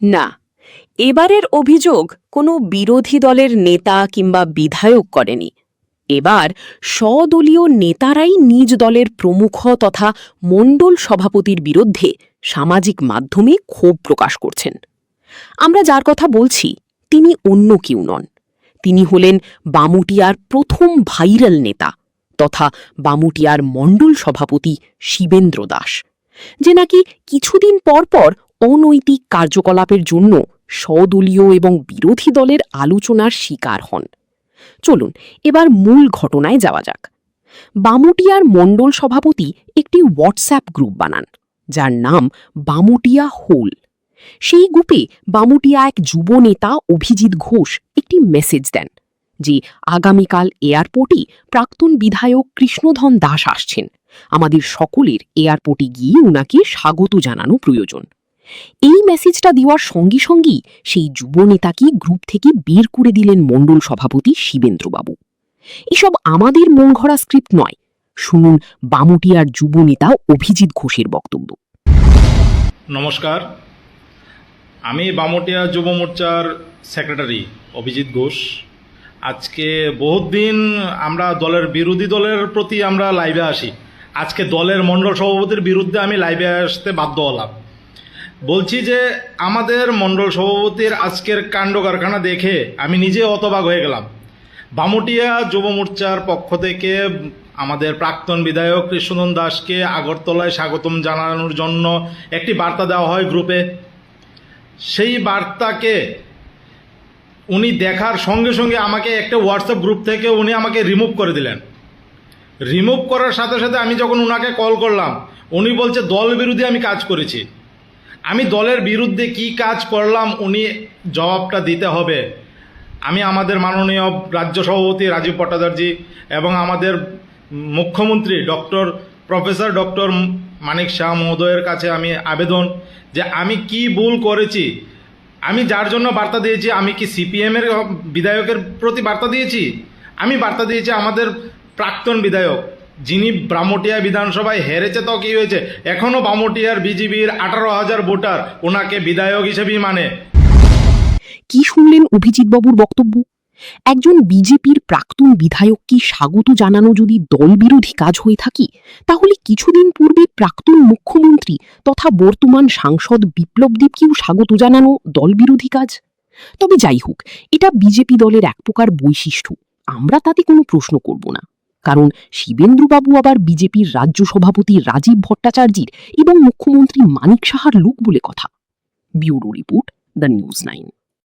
না, এবারের অভিযোগ কোনো বিরোধী দলের নেতা কিংবা বিধায়ক করেনি। এবার স্বদলীয় নেতারাই নিজ দলের প্রমুখ তথা মণ্ডল সভাপতির বিরুদ্ধে সামাজিক মাধ্যমে ক্ষোভ প্রকাশ করছেন। আমরা যার কথা বলছি তিনি অন্য কেউ নন, তিনি হলেন বামুটিয়ার প্রথম ভাইরাল নেতা তথা বামুটিয়ার মণ্ডল সভাপতি শিবেন্দ্র দাস, যে নাকি কিছুদিন পর অনৈতিক কার্যকলাপের জন্য স্বদলীয় এবং বিরোধী দলের আলোচনার শিকার হন। চলুন এবার মূল ঘটনায় যাওয়া যাক। বামুটিয়ার মণ্ডল সভাপতি একটি হোয়াটসঅ্যাপ গ্রুপ বানান, যার নাম বামুটিয়া হোল। সেই গ্রুপে বামুটিয়া এক যুব নেতা অভিজিৎ ঘোষ একটি মেসেজ দেন যে আগামীকাল এয়ারপোর্টে প্রাক্তন বিধায়ক কৃষ্ণধন দাস আসছেন, আমাদের সকলের এয়ারপোর্টে গিয়ে ওনাকে স্বাগত জানানো প্রয়োজন। এই মেসেজটা দেওয়ার সঙ্গে সঙ্গেই সেই যুব নেতাকে গ্রুপ থেকে বের করে দিলেন মণ্ডল সভাপতি শিবেন্দ্রবাবু। এসব আমাদের মন ঘোরা স্ক্রিপ্ট নয়, শুনুন বামুটিয়ার যুব নেতা অভিজিৎ ঘোষের বক্তব্য। নমস্কার, আমি বামুটিয়া যুব মোর্চার সেক্রেটারি অভিজিৎ ঘোষ। আজকে বহুত দিন আমরা দলের বিরোধী দলের প্রতি আমরা লাইভে আসি, আজকে দলের মণ্ডল সভাপতির বিরুদ্ধে আমি লাইভে আসতে বাধ্য হলাম। বলছি যে আমাদের মণ্ডল সভাপতির আজকের কাণ্ড কারখানা দেখে আমি নিজে হতবাক হয়ে গেলাম। বামুটিয়া যুব মোর্চার পক্ষ থেকে আমাদের প্রাক্তন বিধায়ক কৃষ্ণধন দাসকে আগরতলায় স্বাগতম জানানোর জন্য একটি বার্তা দেওয়া হয় গ্রুপে। সেই বার্তাকে উনি দেখার সঙ্গে সঙ্গে আমাকে একটা হোয়াটসঅ্যাপ গ্রুপ থেকে উনি আমাকে রিমুভ করে দিলেন। রিমুভ করার সাথে সাথে আমি যখন ওনাকে কল করলাম, উনি বলছে দল বিরোধী আমি কাজ করেছি। আমি দলের বিরুদ্ধে কি কাজ করলাম উনি জবাবটা দিতে হবে। আমি আমাদের মাননীয় রাজ্য সভাপতি রাজীব ভট্টাচার্য এবং আমাদের মুখ্যমন্ত্রী প্রফেসর ডক্টর মানিক শাহ মহোদয়ের কাছে আমি আবেদন যে আমি কি ভুল করেছি, আমি যার জন্য বার্তা দিয়েছি, আমি কি সিপিএমের বিধায়কের প্রতি বার্তা দিয়েছি? আমি বার্তা দিয়েছি আমাদের প্রাক্তন বিধায়ক, যিনি বামুটিয়া বিধানসভায় হেরেছে তো কি হয়েছে, এখনও বামুটিয়ার বিজেপির 18,000 ভোটার ওনাকে বিধায়ক হিসেবেই মানে। কি শুনলেন অভিজিৎ বাবুর বক্তব্য? একজন বিজেপির প্রাক্তন বিধায়ককে স্বাগত জানানো যদি দল বিরোধী কাজ হয়ে থাকে, তাহলে কিছুদিন পূর্বে প্রাক্তন মুখ্যমন্ত্রী তথা বর্তমান সাংসদ বিপ্লব দেবকেও স্বাগত জানানো দল বিরোধী কাজ। তবে যাই হোক, এটা বিজেপি দলের এক প্রকার বৈশিষ্ট্য, আমরা তাতে কোনো প্রশ্ন করব না, কারণ শিবেন্দ্রবাবু আবার বিজেপির রাজ্য সভাপতি রাজীব ভট্টাচার্যের এবং মুখ্যমন্ত্রী মানিক সাহার লোক বলে কথা। Bureau report, the news 9।